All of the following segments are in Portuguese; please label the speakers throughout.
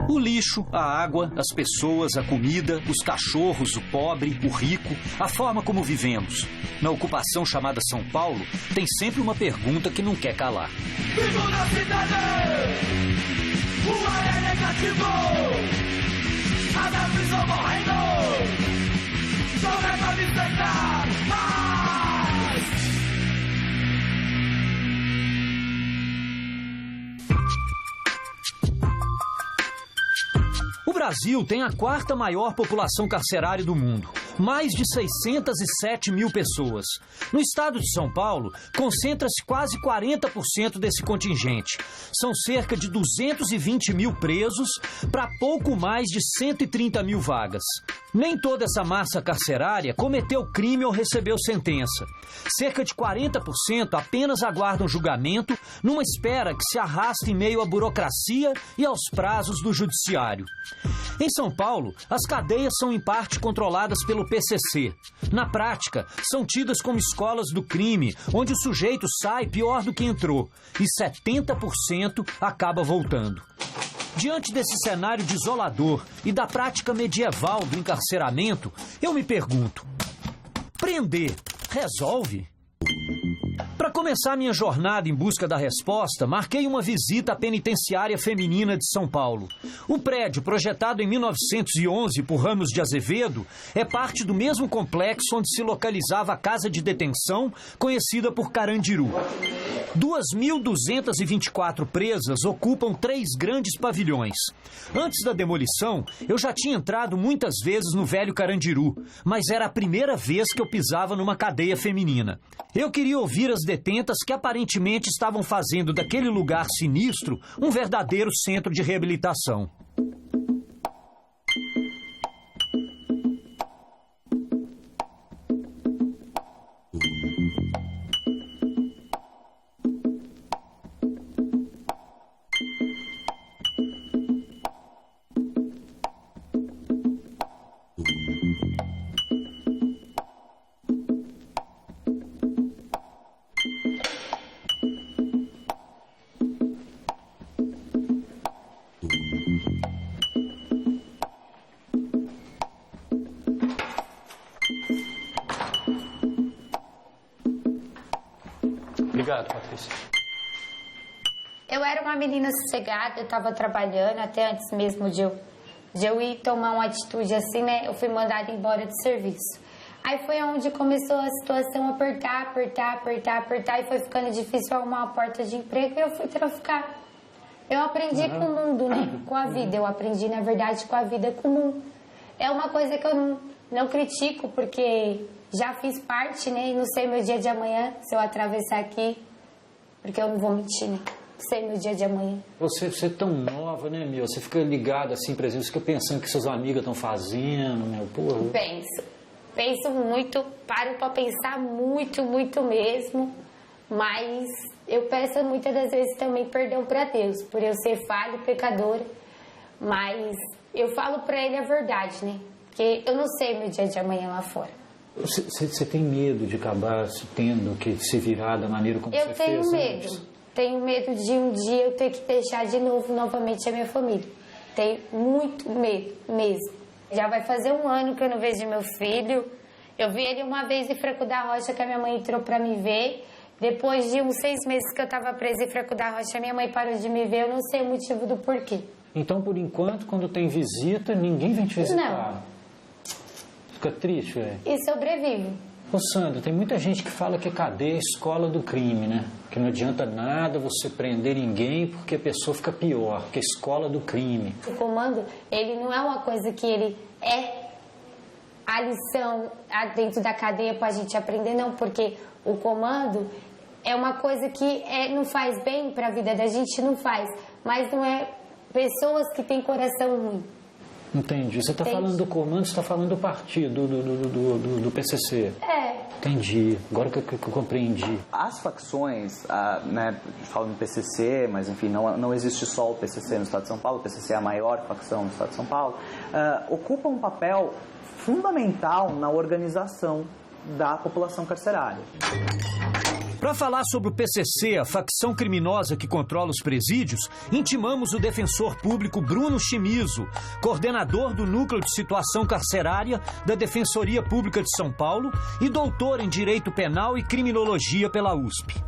Speaker 1: O lixo, a água, as pessoas, a comida, os cachorros, o pobre, o rico, a forma como vivemos. Na ocupação chamada São Paulo, tem sempre uma pergunta que não quer calar.
Speaker 2: Vivo na cidade! O ar é negativo! As prisão morrendo! Não é pra me pegar!
Speaker 1: O Brasil tem a quarta maior população carcerária do mundo, mais de 607 mil pessoas. No estado de São Paulo, concentra-se quase 40% desse contingente. São cerca de 220 mil presos para pouco mais de 130 mil vagas. Nem toda essa massa carcerária cometeu crime ou recebeu sentença. Cerca de 40% apenas aguardam julgamento, numa espera que se arrasta em meio à burocracia e aos prazos do judiciário. Em São Paulo, as cadeias são em parte controladas pelo PCC. Na prática, são tidas como escolas do crime, onde o sujeito sai pior do que entrou, e 70% acaba voltando. Diante desse cenário desolador e da prática medieval do encarceramento, eu me pergunto: prender resolve? Para começar minha jornada em busca da resposta, marquei uma visita à penitenciária feminina de São Paulo. O prédio, projetado em 1911 por Ramos de Azevedo, é parte do mesmo complexo onde se localizava a casa de detenção, conhecida por Carandiru. 2.224 presas ocupam 3 grandes pavilhões. Antes da demolição, eu já tinha entrado muitas vezes no velho Carandiru, mas era a primeira vez que eu pisava numa cadeia feminina. Eu queria ouvir as detentas que aparentemente estavam fazendo daquele lugar sinistro um verdadeiro centro de reabilitação. Obrigado, Patrícia.
Speaker 3: Eu era uma menina sossegada, eu estava trabalhando, até antes mesmo de eu ir tomar uma atitude assim, né? Eu fui mandada embora do serviço. Aí foi onde começou a situação apertar, e foi ficando difícil arrumar uma porta de emprego e eu fui traficar. Eu aprendi com o mundo, né? Com a vida. Eu aprendi, na verdade, com a vida comum. É uma coisa que eu não critico, porque já fiz parte, né? E não sei meu dia de amanhã, se eu atravessar aqui, porque eu não vou mentir, né? Não sei meu dia de amanhã.
Speaker 1: Você é tão nova, né, meu? Você fica ligada assim, por exemplo, você fica pensando o que suas amigas estão fazendo, meu? Porra.
Speaker 3: Penso muito, paro pra pensar muito mesmo, mas eu peço muitas das vezes também perdão pra Deus, por eu ser falha e pecadora, mas eu falo pra Ele a verdade, né? Porque eu não sei meu dia de amanhã lá fora.
Speaker 1: Você tem medo de acabar tendo que se virar da maneira como você fez? Eu
Speaker 3: tenho medo. Tenho medo de um dia eu ter que deixar novamente a minha família. Tenho muito medo mesmo. Já vai fazer 1 ano que eu não vejo meu filho. Eu vi ele uma vez em Franco da Rocha, que a minha mãe entrou pra me ver. Depois de uns 6 meses que eu tava presa em Franco da Rocha, minha mãe parou de me ver. Eu não sei o motivo do porquê.
Speaker 1: Então, por enquanto, quando tem visita, ninguém vem te visitar?
Speaker 3: Não.
Speaker 1: Fica triste, velho?
Speaker 3: E sobrevivo.
Speaker 1: Ô, Sandra, tem muita gente que fala que cadeia é a escola do crime, né? Que não adianta nada você prender ninguém porque a pessoa fica pior, que é a escola do crime.
Speaker 3: O comando, ele não é uma coisa que ele é a lição dentro da cadeia pra gente aprender, não. Porque o comando é uma coisa que não faz bem pra vida da gente, não faz. Mas não é pessoas que têm coração ruim.
Speaker 1: Entendi. Você está falando do comando, você está falando do partido, do PCC.
Speaker 3: É.
Speaker 1: Entendi. Agora que eu compreendi.
Speaker 4: As facções, né, falam do PCC, mas enfim, não existe só o PCC no estado de São Paulo, o PCC é a maior facção no estado de São Paulo, ocupam um papel fundamental na organização da população carcerária.
Speaker 1: Para falar sobre o PCC, a facção criminosa que controla os presídios, intimamos o defensor público Bruno Chimizo, coordenador do Núcleo de Situação Carcerária da Defensoria Pública de São Paulo e doutor em Direito Penal e Criminologia pela USP.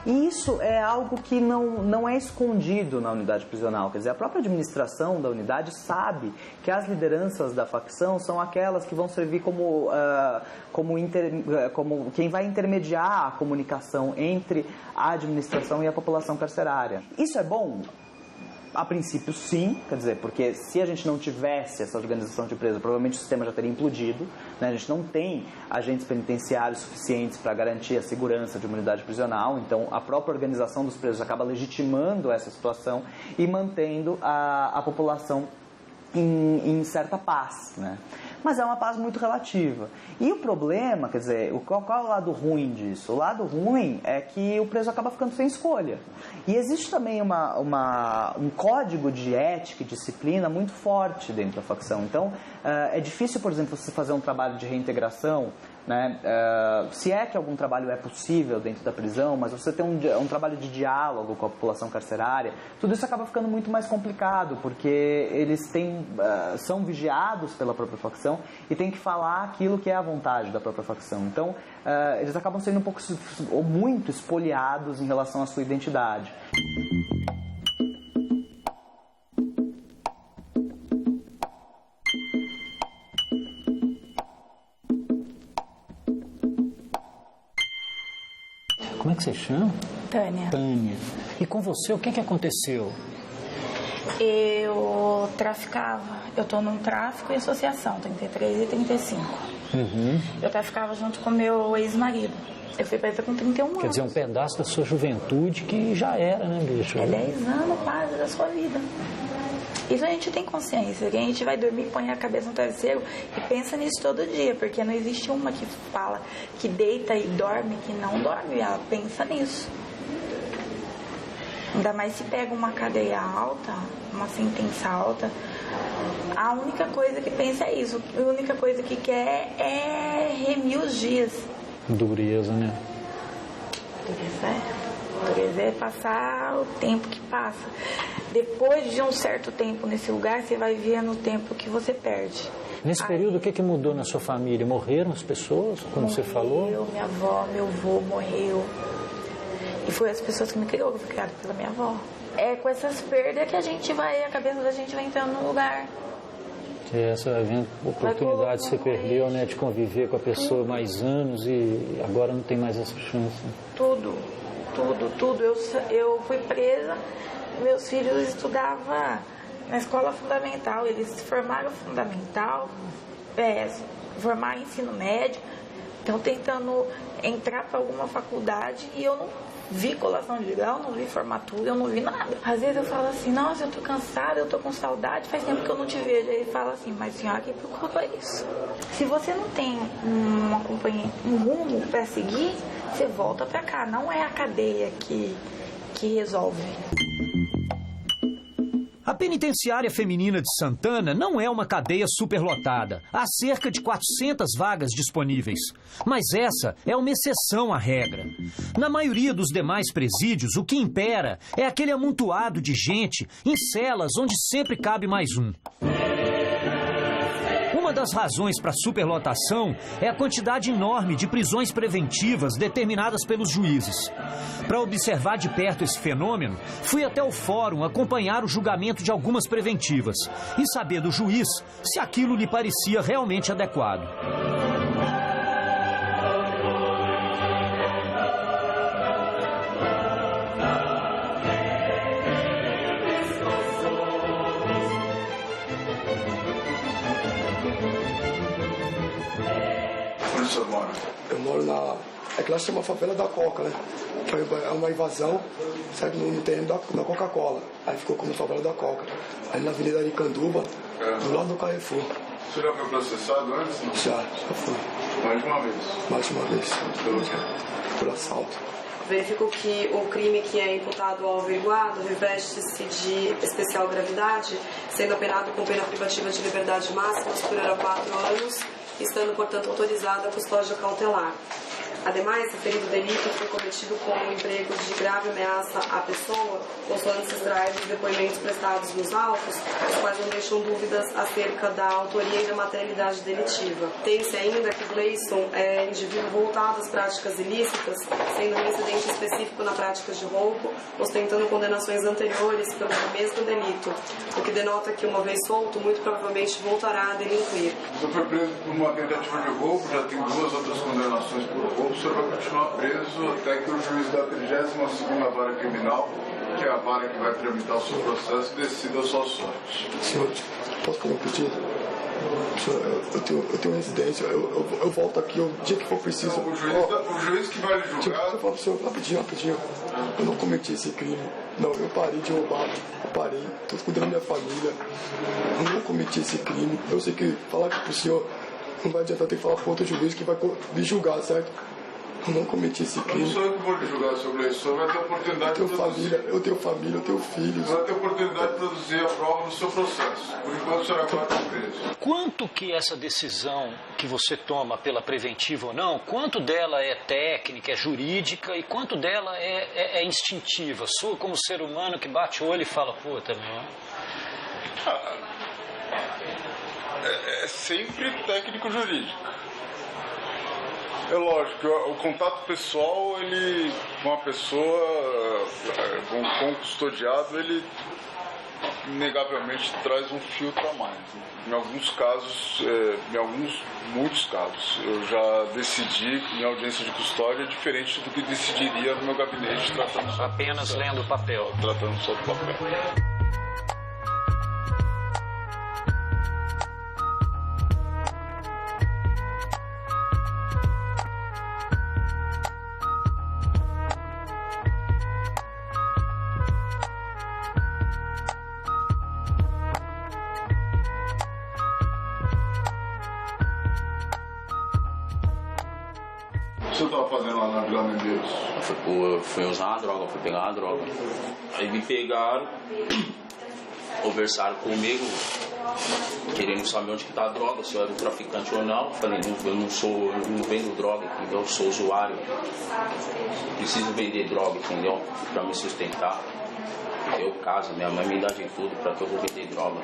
Speaker 4: E isso é algo que não é escondido na unidade prisional. Quer dizer, a própria administração da unidade sabe que as lideranças da facção são aquelas que vão servir como quem vai intermediar a comunicação entre a administração e a população carcerária. Isso é bom? A princípio, sim, quer dizer, porque se a gente não tivesse essa organização de presos, provavelmente o sistema já teria implodido, né? A gente não tem agentes penitenciários suficientes para garantir a segurança de uma unidade prisional, então a própria organização dos presos acaba legitimando essa situação e mantendo a população em certa paz, né? Mas é uma paz muito relativa. E o problema, quer dizer, qual é o lado ruim disso? O lado ruim é que o preso acaba ficando sem escolha. E existe também um código de ética e disciplina muito forte dentro da facção. Então, é difícil, por exemplo, você fazer um trabalho de reintegração, né? Se é que algum trabalho é possível dentro da prisão, mas você tem um trabalho de diálogo com a população carcerária, tudo isso acaba ficando muito mais complicado, porque eles são vigiados pela própria facção e tem que falar aquilo que é a vontade da própria facção. Então, eles acabam sendo um pouco ou muito espoliados em relação à sua identidade.
Speaker 1: Como é que você chama?
Speaker 5: Tânia.
Speaker 1: Tânia. E com você, o que aconteceu?
Speaker 5: Eu traficava. Eu tô num tráfico e associação, 33 e 35.
Speaker 1: Uhum.
Speaker 5: Eu traficava junto com meu ex-marido. Eu fui presa com 31 anos.
Speaker 1: Quer dizer, um pedaço da sua juventude que já era, né, bicho?
Speaker 5: É 10 anos quase da sua vida. Isso a gente tem consciência, que a gente vai dormir, põe a cabeça no travesseiro e pensa nisso todo dia, porque não existe uma que fala que deita e dorme, que não dorme, ela pensa nisso. Ainda mais se pega uma cadeia alta, uma sentença alta, a única coisa que pensa é isso, a única coisa que quer é remir os dias.
Speaker 1: Dureza, né?
Speaker 5: Dureza é passar o tempo que passa. Depois de um certo tempo nesse lugar, você vai vendo o tempo que você perde.
Speaker 1: Nesse período, o que mudou na sua família? Morreram as pessoas, como você falou?
Speaker 5: Minha avó, meu avô morreu. E foi as pessoas que me criou, que eu fui criada pela minha avó. É com essas perdas que a cabeça da gente vai entrando no lugar.
Speaker 1: Essa oportunidade que você perdeu, né, de conviver com a pessoa mais anos e agora não tem mais essa chance.
Speaker 5: Tudo. Eu fui presa, meus filhos estudavam na escola fundamental, eles se formaram fundamental, formaram ensino médio, estão tentando entrar para alguma faculdade e eu não vi colação de grau, não vi formatura, eu não vi nada. Às vezes eu falo assim, nossa, eu tô cansada, eu tô com saudade, faz tempo que eu não te vejo. Aí ele fala assim, mas senhora, quem procura isso? Se você não tem uma companhia, um rumo para seguir, você volta para cá. Não é a cadeia que resolve.
Speaker 1: A penitenciária feminina de Santana não é uma cadeia superlotada. Há cerca de 400 vagas disponíveis. Mas essa é uma exceção à regra. Na maioria dos demais presídios, o que impera é aquele amontoado de gente em celas onde sempre cabe mais um. Uma das razões para a superlotação é a quantidade enorme de prisões preventivas determinadas pelos juízes. Para observar de perto esse fenômeno, fui até o fórum acompanhar o julgamento de algumas preventivas e saber do juiz se aquilo lhe parecia realmente adequado.
Speaker 6: Eu moro é que lá chama Favela da Coca, né? Que é uma invasão, certo? No terreno da Coca-Cola. Aí ficou como Favela da Coca. Aí na Avenida Aricanduva, do lado do Carrefour.
Speaker 7: Você já foi processado antes?
Speaker 6: Já fui.
Speaker 7: Mais de uma vez?
Speaker 6: Mais de uma vez. Por assalto.
Speaker 8: Verificou que o crime que é imputado ao averiguado reveste-se de especial gravidade, sendo apenado com pena privativa de liberdade máxima superior a 4 anos, estando, portanto, autorizada a custódia cautelar. Ademais, referido delito foi cometido com o emprego de grave ameaça à pessoa, consoante se extrair dos depoimentos prestados nos autos, os quais não deixam dúvidas acerca da autoria e da materialidade delitiva. Tem-se ainda que Gleison é indivíduo voltado às práticas ilícitas, sendo um incidente específico na prática de roubo, ostentando condenações anteriores pelo mesmo delito, o que denota que, uma vez solto, muito provavelmente voltará a delinquir.
Speaker 7: O senhor foi preso por uma tentativa de roubo, já tem 2 outras condenações por roubo, o senhor vai continuar preso até que o juiz da 32ª Vara Criminal, que é a vara que vai tramitar o seu processo, decida a sua sorte.
Speaker 6: Senhor, posso fazer um pedido? Senhor, eu tenho residência, eu volto aqui o dia que for preciso.
Speaker 7: O juiz que vai lhe julgar...
Speaker 6: Eu falo pro senhor, rapidinho. Eu não cometi esse crime. Não, eu parei de roubar. Eu parei. Tô cuidando da minha família. Eu não cometi esse crime. Eu sei que falar aqui pro senhor não vai adiantar, ter que falar pro outro juiz que vai me julgar, certo? Eu não cometi esse crime.
Speaker 7: Eu não sou eu que vou lhe julgar sobre isso. O senhor vai ter oportunidade de produzir.
Speaker 6: Eu tenho família, eu tenho filhos.
Speaker 7: Você vai ter oportunidade de produzir a prova no seu processo. Por enquanto, o senhor agora está preso.
Speaker 1: Quanto que essa decisão que você toma pela preventiva ou não, quanto dela é técnica, é jurídica e quanto dela é instintiva? Sua como ser humano que bate o olho e fala, puta, meu...
Speaker 7: É sempre técnico-jurídico. É lógico, o contato pessoal, ele, com a pessoa, com o custodiado, ele inegavelmente traz um filtro a mais. Em alguns casos, muitos casos, eu já decidi em audiência de custódia diferente do que decidiria no meu gabinete, tratando só
Speaker 1: apenas lendo o papel.
Speaker 7: Tratando só do papel. O que você estava fazendo lá na Vila Medeiros?
Speaker 9: Fui usar a droga, fui pegar a droga. Aí me pegaram, conversaram comigo, querendo saber onde que tá a droga, se eu era um traficante ou não. Falei, eu não vendo droga, entendeu? Eu sou usuário. Preciso vender droga, entendeu? Pra me sustentar. Eu caso, minha mãe me dá de tudo, pra que eu vou vender droga.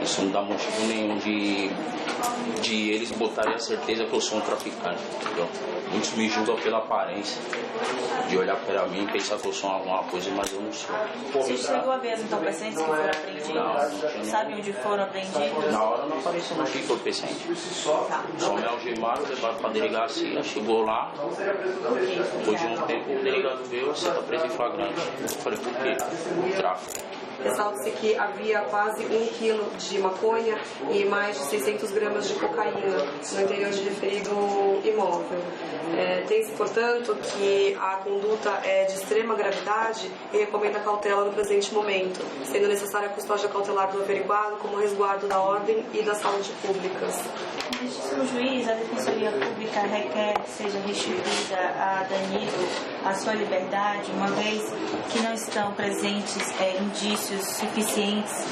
Speaker 9: Isso não dá motivo nenhum de eles botarem a certeza que eu sou um traficante, entendeu? Muitos me julgam pela aparência, de olhar para mim e pensar que eu sou alguma coisa, mas eu não sou.
Speaker 10: Você chegou a ver as entorpecentes que foram apreendidos?
Speaker 9: Não.
Speaker 10: Sabe onde foram apreendidos?
Speaker 9: Na hora não apareceu no entorpecente. Só me algemaram, levaram para a delegacia, chegou lá. Depois de um tempo, o delegado veio, você está preso em flagrante. Eu falei, por quê? Tráfico.
Speaker 8: Ressalta-se que havia quase 1 quilo de maconha e mais de 600 gramas de cocaína no interior de referido imóvel. Tem-se, portanto, que a conduta é de extrema gravidade e recomenda cautela no presente momento, sendo necessária a custódia cautelar do averiguado como resguardo da ordem e da saúde públicas.
Speaker 10: O juiz, a Defensoria Pública requer que seja restituída a Danilo a sua liberdade, uma vez que não estão presentes indícios suficientes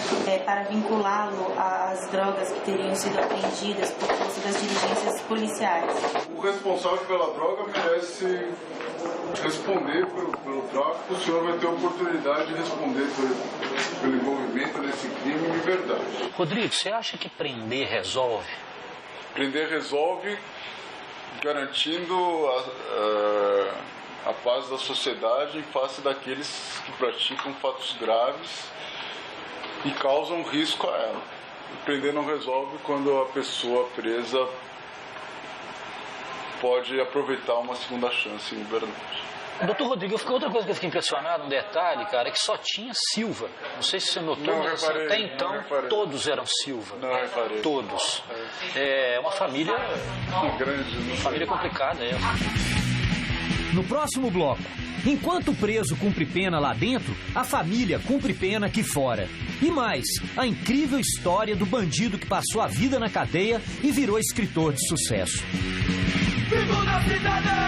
Speaker 10: para vinculá-lo às drogas que teriam sido apreendidas por força das diligências policiais.
Speaker 7: O responsável pela droga merece responder pelo tráfico. O senhor vai ter a oportunidade de responder pelo envolvimento nesse crime em liberdade.
Speaker 1: Rodrigo, você acha que prender resolve?
Speaker 7: Prender resolve garantindo a paz da sociedade em face daqueles que praticam fatos graves e causam risco a ela. Prender não resolve quando a pessoa presa pode aproveitar uma segunda chance em liberdade.
Speaker 1: Doutor Rodrigo, outra coisa que eu fiquei impressionado, um detalhe, cara, é que só tinha Silva. Não sei se você notou, mas até então todos eram Silva.
Speaker 7: Não reparei.
Speaker 1: Todos. É uma família
Speaker 7: grande,
Speaker 1: uma família complicada. No próximo bloco, enquanto o preso cumpre pena lá dentro, a família cumpre pena aqui fora. E mais, a incrível história do bandido que passou a vida na cadeia e virou escritor de sucesso.
Speaker 2: Vivo na cidade!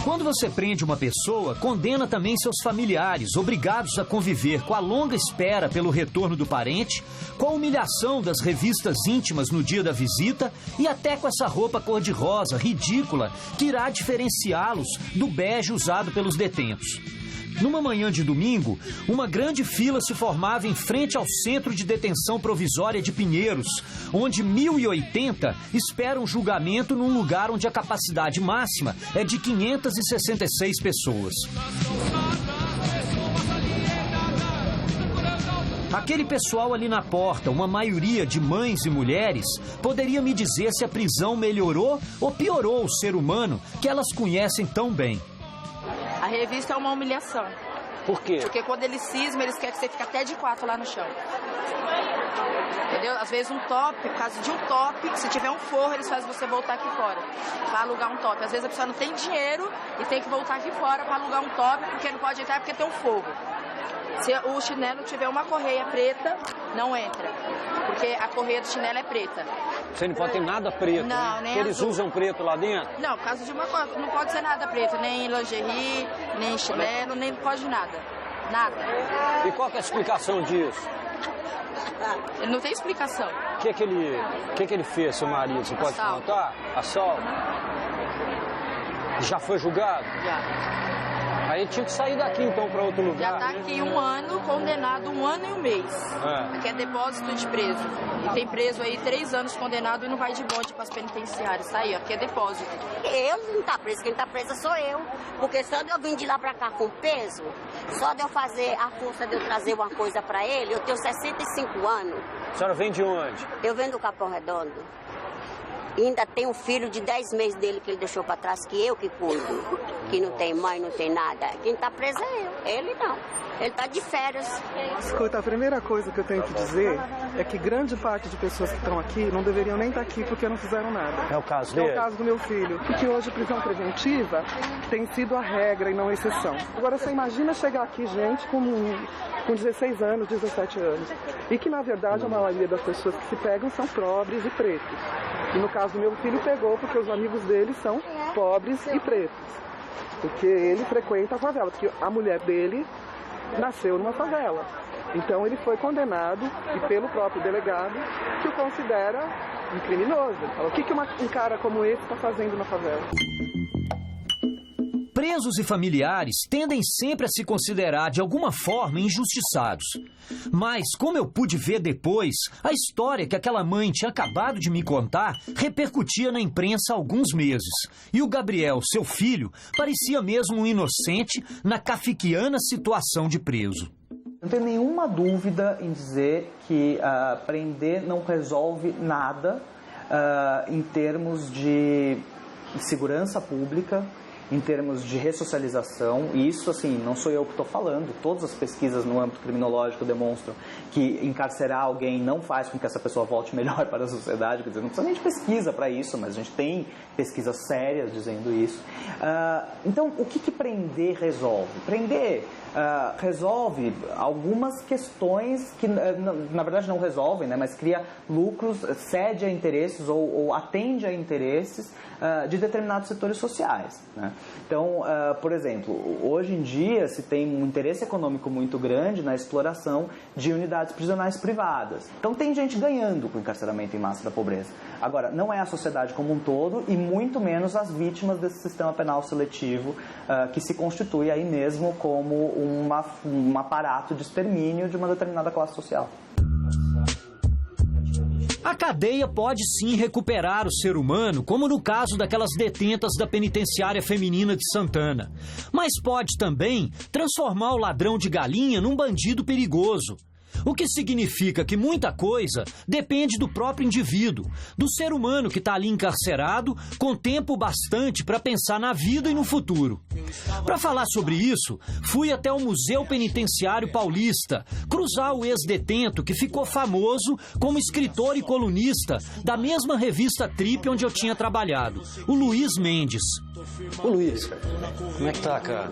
Speaker 1: Quando você prende uma pessoa, condena também seus familiares, obrigados a conviver com a longa espera pelo retorno do parente, com a humilhação das revistas íntimas no dia da visita e até com essa roupa cor-de-rosa ridícula que irá diferenciá-los do bege usado pelos detentos. Numa manhã de domingo, uma grande fila se formava em frente ao Centro de Detenção Provisória de Pinheiros, onde 1.080 esperam julgamento num lugar onde a capacidade máxima é de 566 pessoas. Aquele pessoal ali na porta, uma maioria de mães e mulheres, poderia me dizer se a prisão melhorou ou piorou o ser humano que elas conhecem tão bem.
Speaker 11: A revista é uma humilhação.
Speaker 1: Por quê?
Speaker 11: Porque quando eles cismam, eles querem que você fique até de 4 lá no chão. Entendeu? Às vezes um top, por causa de um top, se tiver um forro, eles fazem você voltar aqui fora para alugar um top. Às vezes a pessoa não tem dinheiro e tem que voltar aqui fora para alugar um top, porque não pode entrar porque tem um fogo. Se o chinelo tiver uma correia preta, não entra. Porque a correia do chinelo é preta.
Speaker 12: Você não pode ter nada preto,
Speaker 11: não,
Speaker 12: né?
Speaker 11: Nem
Speaker 12: eles
Speaker 11: azul.
Speaker 12: Usam preto lá dentro?
Speaker 11: Não, por causa de uma coisa, não pode ser nada preto, nem lingerie, nem chinelo, nem pode nada. Nada.
Speaker 12: E qual que é a explicação disso?
Speaker 11: Ele não tem explicação.
Speaker 12: O que ele fez, seu marido? Você pode contar? Assalto? Já foi julgado?
Speaker 11: Já.
Speaker 12: Aí tinha que sair daqui então para outro lugar.
Speaker 11: Já está aqui 1 ano, condenado 1 ano e 1 mês. Que é depósito de preso. E tem preso aí 3 anos condenado e não vai de bonde para as penitenciárias. Isso aí, ó, que é depósito.
Speaker 13: Eu não tá preso, quem tá presa sou eu. Porque só de eu vir de lá para cá com peso, só de eu fazer a força de eu trazer uma coisa para ele, eu tenho 65 anos.
Speaker 12: A senhora vem de onde?
Speaker 13: Eu venho do Capão Redondo. E ainda tem um filho de 10 meses dele que ele deixou para trás, que eu que cuido. Que não tem mãe, não tem nada. Quem tá preso é eu, ele não. Ele tá de férias.
Speaker 14: Escuta, a primeira coisa que eu tenho que dizer é que grande parte de pessoas que estão aqui não deveriam nem estar aqui porque não fizeram nada.
Speaker 12: É o caso dele?
Speaker 14: É o caso do meu filho. Porque hoje a prisão preventiva tem sido a regra e não a exceção. Agora, você imagina chegar aqui gente com 16 anos, 17 anos. E que, na verdade, a maioria das pessoas que se pegam são pobres e pretos. E no caso do meu filho, pegou porque os amigos dele são pobres e pretos. Porque ele frequenta a favela, porque a mulher dele nasceu numa favela. Então ele foi condenado, e pelo próprio delegado, que o considera um criminoso. Ele fala, o que um cara como esse está fazendo na favela?
Speaker 1: Presos e familiares tendem sempre a se considerar de alguma forma injustiçados. Mas, como eu pude ver depois, a história que aquela mãe tinha acabado de me contar repercutia na imprensa há alguns meses. E o Gabriel, seu filho, parecia mesmo um inocente na kafkiana situação de preso.
Speaker 4: Não tenho nenhuma dúvida em dizer que prender não resolve nada em termos de segurança pública, em termos de ressocialização, e isso, assim, não sou eu que estou falando, todas as pesquisas no âmbito criminológico demonstram que encarcerar alguém não faz com que essa pessoa volte melhor para a sociedade, quer dizer, não precisa nem de pesquisa para isso, mas a gente tem pesquisas sérias dizendo isso. Então, o que prender resolve? Prender resolve algumas questões que, na verdade, não resolvem, né, mas cria lucros, cede a interesses ou atende a interesses de determinados setores sociais, né? Então, por exemplo, hoje em dia se tem um interesse econômico muito grande na exploração de unidades prisionais privadas. Então tem gente ganhando com o encarceramento em massa da pobreza. Agora, não é a sociedade como um todo e muito menos as vítimas desse sistema penal seletivo que se constitui aí mesmo como um aparato de extermínio de uma determinada classe social.
Speaker 1: A cadeia pode sim recuperar o ser humano, como no caso daquelas detentas da penitenciária feminina de Santana. Mas pode também transformar o ladrão de galinha num bandido perigoso. O que significa que muita coisa depende do próprio indivíduo, do ser humano que está ali encarcerado, com tempo bastante para pensar na vida e no futuro. Para falar sobre isso, fui até o Museu Penitenciário Paulista, cruzar o ex-detento que ficou famoso como escritor e colunista da mesma revista Trip onde eu tinha trabalhado, o Luiz Mendes.
Speaker 12: Ô Luiz, como é que tá, cara?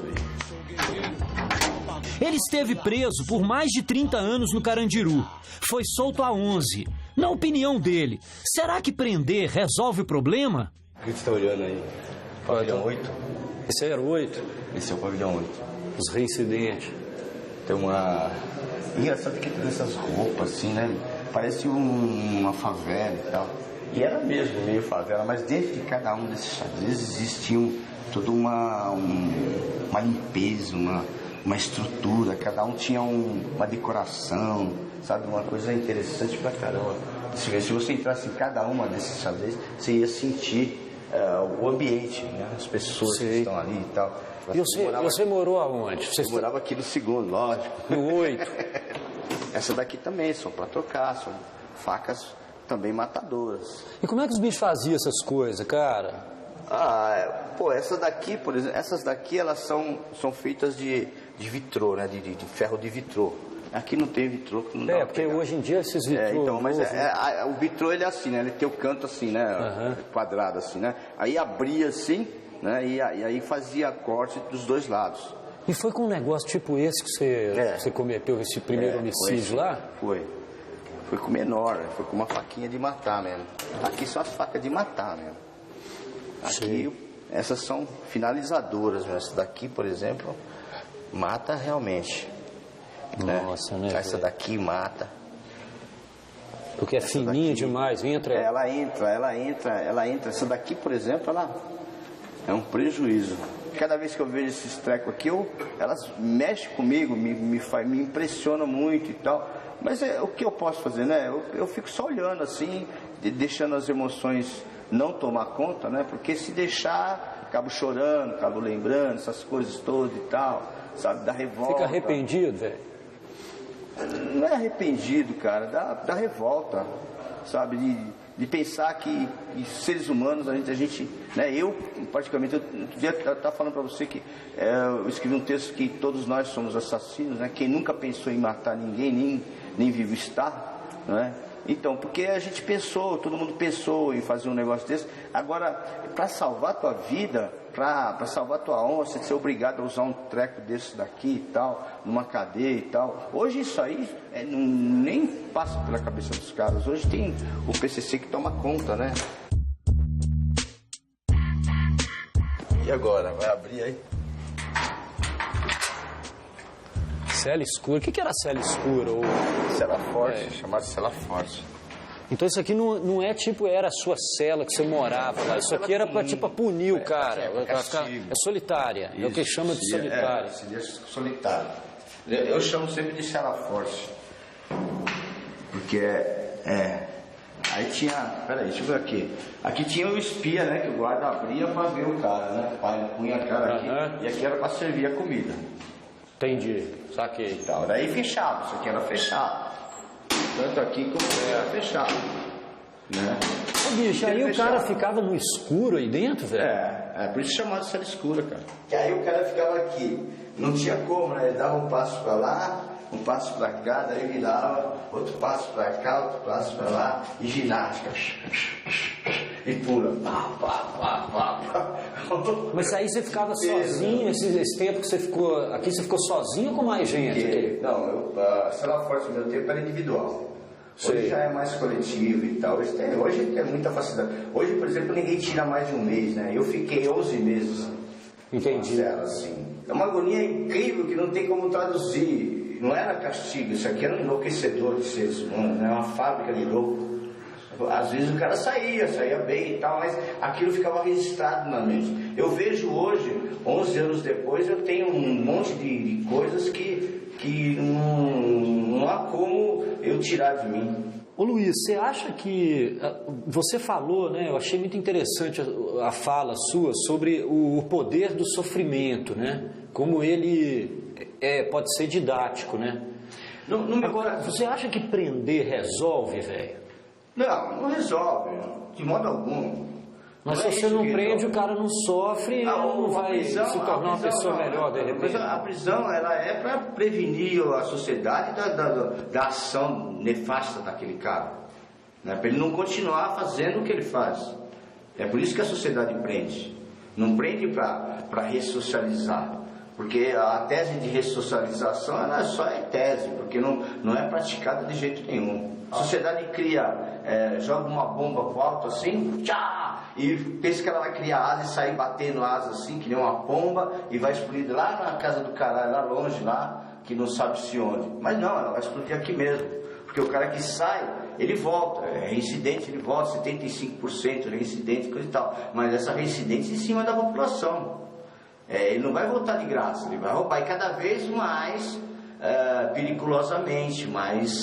Speaker 1: Ele esteve preso por mais de 30 anos no Carandiru. Foi solto há 11. Na opinião dele, será que prender resolve o problema?
Speaker 15: O que você está olhando aí? Pavilhão 8?
Speaker 12: Esse é o 08?
Speaker 15: Esse é o pavilhão 8.
Speaker 12: Os reincidentes.
Speaker 15: Tem uma... Engraçado que tem essas roupas assim, né? Parece uma favela e tal. E era mesmo meio favela, mas dentro de cada um desses xadrezes existia toda uma limpeza, uma estrutura. Cada um tinha uma decoração, sabe? Uma coisa interessante pra caramba. Se você entrasse em cada uma desses xadrezes, você ia sentir o ambiente, né? As pessoas que estão ali e tal.
Speaker 12: E você morou aonde?
Speaker 15: Eu morava aqui no segundo, lógico.
Speaker 12: No 8.
Speaker 15: Essa daqui também, são para trocar, são facas também matadoras.
Speaker 12: E como é que os bichos faziam essas coisas, cara?
Speaker 15: Essa daqui, por exemplo, essas daqui elas são feitas de vitrô, né? De ferro de vitrô. Aqui não tem vitrô. Não dá
Speaker 12: porque hoje em dia esses vitrô...
Speaker 15: Então, mas o vitrô ele é assim, né? Ele tem o canto assim, né? Quadrado assim, né? Aí abria assim, né? E aí fazia corte dos dois lados.
Speaker 12: E foi com um negócio tipo esse que você cometeu esse primeiro homicídio lá?
Speaker 15: Foi. Foi com menor, foi com uma faquinha de matar mesmo. Aqui são as facas de matar mesmo. Aqui, essas são finalizadoras, né? Essa daqui, por exemplo, mata realmente.
Speaker 12: Nossa, né?
Speaker 15: Essa daqui mata.
Speaker 12: Porque é fininha demais, entra...
Speaker 15: Ela entra. Essa daqui, por exemplo, ela é um prejuízo. Cada vez que eu vejo esses trecos aqui, elas mexem comigo, me impressionam muito e tal. Mas o que eu posso fazer, né? Eu fico só olhando assim, deixando as emoções não tomar conta, né? Porque se deixar, acabo chorando, acabo lembrando essas coisas todas e tal, sabe? Da revolta.
Speaker 12: Fica arrependido, velho?
Speaker 15: Não é arrependido, cara, dá revolta, sabe? De pensar que seres humanos, a gente né? Eu, praticamente, outro dia eu estava falando para você que eu escrevi um texto que todos nós somos assassinos, né? Quem nunca pensou em matar ninguém, nem vivo está, né? Então, porque a gente pensou, todo mundo pensou em fazer um negócio desse. Agora, para salvar a tua vida, para salvar a tua honra, você ser obrigado a usar um treco desse daqui e tal, numa cadeia e tal. Hoje isso aí nem passa pela cabeça dos caras. Hoje tem o PCC que toma conta, né? E agora? Vai abrir aí?
Speaker 12: Cela escura. O que era cela escura?
Speaker 15: Cela forte, chamada cela forte.
Speaker 12: Então isso aqui não é tipo, era a sua cela que você morava lá. Isso aqui era para tipo punir o cara. É solitária. Isso, é o que chama de solitária.
Speaker 15: Seria solitária. Eu chamo sempre de cela forte. Porque aí tinha, peraí, deixa eu ver aqui. Aqui tinha o espia, né? Que o guarda abria para ver o cara, né? O pai punha a cara aqui. E aqui era para servir a comida.
Speaker 12: Entendi, saquei.
Speaker 15: Então, daí fechado, isso aqui era fechado. Tanto aqui como era fechado. Né?
Speaker 12: Ô, bicho, aí o cara ficava no escuro aí dentro, velho?
Speaker 15: Por isso chamado cela escura, cara. E aí o cara ficava aqui. Não tinha como, né? Ele dava um passo pra lá, um passo pra cá, daí virava, outro passo pra cá, outro passo pra lá, e ginástica. E pula.
Speaker 12: Mas aí você ficava sozinho, esse tempo que você ficou aqui, você ficou sozinho ou com mais gente?
Speaker 15: Não, a cela forte no meu tempo era individual. Hoje já é mais coletivo e tal. Hoje tem muita facilidade. Hoje, por exemplo, ninguém tira mais de um mês, né? Eu fiquei 11 meses.
Speaker 12: Entendi.
Speaker 15: Cela, assim. É uma agonia incrível que não tem como traduzir. Não era castigo, isso aqui era um enlouquecedor de seres humanos, né? Uma fábrica de louco. Às vezes o cara saía bem e tal, mas aquilo ficava registrado na mente. Eu vejo hoje, 11 anos depois, eu tenho um monte de coisas que não há como eu tirar de mim.
Speaker 1: Ô Luiz, você acha que... Você falou, né? Eu achei muito interessante a fala sua sobre o poder do sofrimento, né? Como ele pode ser didático, né? Agora, você acha que prender resolve, velho?
Speaker 15: Não resolve, de modo algum.
Speaker 1: Mas se você não prende, o cara não sofre, não vai se tornar uma pessoa melhor, de repente.
Speaker 15: A prisão, ela é para prevenir a sociedade da ação nefasta daquele cara, né? Para ele não continuar fazendo o que ele faz. É por isso que a sociedade prende. Não prende para ressocializar. Porque a tese de ressocialização ela só é tese, porque não é praticada de jeito nenhum. A sociedade joga uma bomba pro alto assim, tchá, e pensa que ela vai criar asa e sair batendo asa assim, que nem uma pomba, e vai explodir lá na casa do caralho, lá longe, lá, que não sabe se onde. Mas não, ela vai explodir aqui mesmo, porque o cara que sai, ele volta, é reincidente, ele volta, 75% reincidente, coisa e tal. Mas essa reincidência em cima da população. Ele não vai voltar de graça, ele vai roubar, e cada vez mais perigosamente, mais,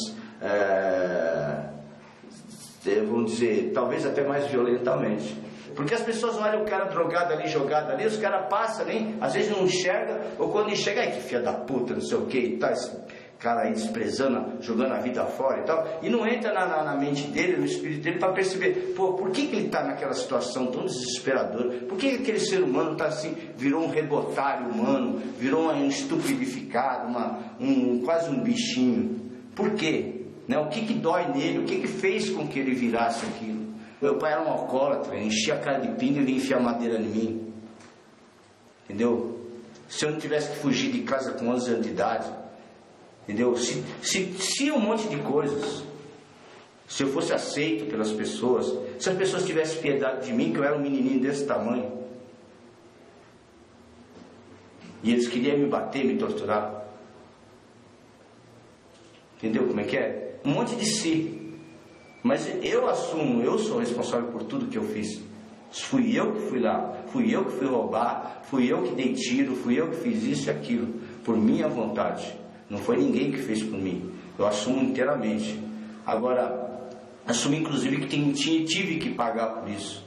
Speaker 15: vamos dizer, talvez até mais violentamente. Porque as pessoas olham o cara drogado ali, jogado ali, os caras passam ali, às vezes não enxerga, ou quando enxerga, ai que filha da puta, não sei o que, tá, esse cara aí desprezando, jogando a vida fora e tal, e não entra na mente dele, no espírito dele, para perceber, pô, por que ele está naquela situação tão desesperadora? Por que aquele ser humano está assim, virou um rebotalho humano, virou um estupidificado, quase um bichinho? Por quê? Né? O que dói nele? O que fez com que ele virasse aquilo? Meu pai era um alcoólatra, enchia a cara de pinga e vinha enfiar madeira em mim. Entendeu? Se eu não tivesse que fugir de casa com 11 anos de idade, entendeu? Se um monte de coisas, se eu fosse aceito pelas pessoas, se as pessoas tivessem piedade de mim, que eu era um menininho desse tamanho, e eles queriam me bater, me torturar, entendeu como é que é? Um monte de si. Mas eu assumo, eu sou responsável por tudo que eu fiz. Fui eu que fui lá, fui eu que fui roubar, fui eu que dei tiro, fui eu que fiz isso e aquilo, por minha vontade. Não foi ninguém que fez por mim. Eu assumo inteiramente. Agora, assumo inclusive que tive que pagar por isso,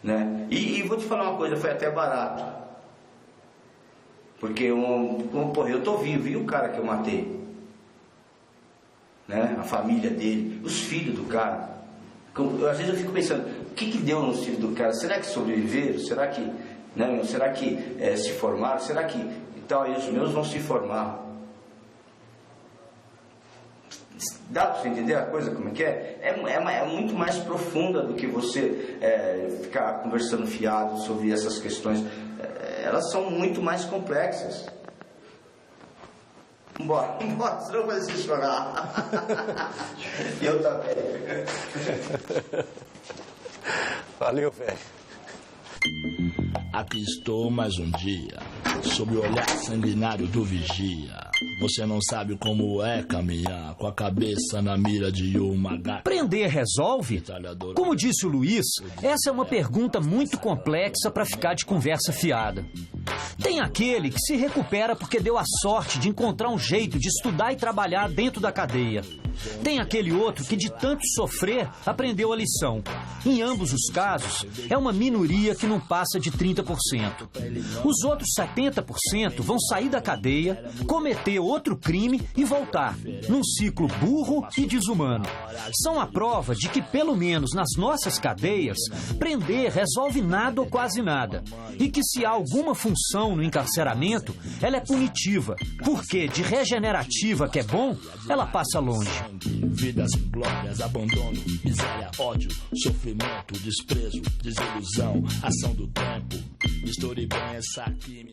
Speaker 15: né? E vou te falar uma coisa, foi até barato. Porque eu tô vivo, e o cara que eu matei? Né? A família dele, os filhos do cara. Às vezes eu fico pensando, o que deu nos filhos do cara? Será que sobreviveram? Será que, né? Será que se formaram? Será que e tal? E os meus vão se formar? Dá para você entender a coisa como é que é? É muito mais profunda do que você ficar conversando fiado sobre essas questões. Elas são muito mais complexas. Bora, senão vai se chorar. E eu também.
Speaker 12: Valeu, velho.
Speaker 16: Aqui estou mais um dia, sob o olhar sanguinário do vigia. Você não sabe como é caminhar com a cabeça na mira de uma gata.
Speaker 1: Prender resolve? Como disse o Luiz, essa é uma pergunta muito complexa para ficar de conversa fiada. Tem aquele que se recupera porque deu a sorte de encontrar um jeito de estudar e trabalhar dentro da cadeia. Tem aquele outro que de tanto sofrer aprendeu a lição. Em ambos os casos, é uma minoria que não passa de 30%. Os outros 70% vão sair da cadeia, cometer outro crime e voltar, num ciclo burro e desumano. São a prova de que, pelo menos nas nossas cadeias, prender resolve nada ou quase nada. E que se há alguma função no encarceramento, ela é punitiva, porque de regenerativa que é bom, ela passa longe.
Speaker 16: Vidas, glórias, abandono, miséria, ódio, sofrimento, desprezo, desilusão, ação do tempo. Misture bem essa química.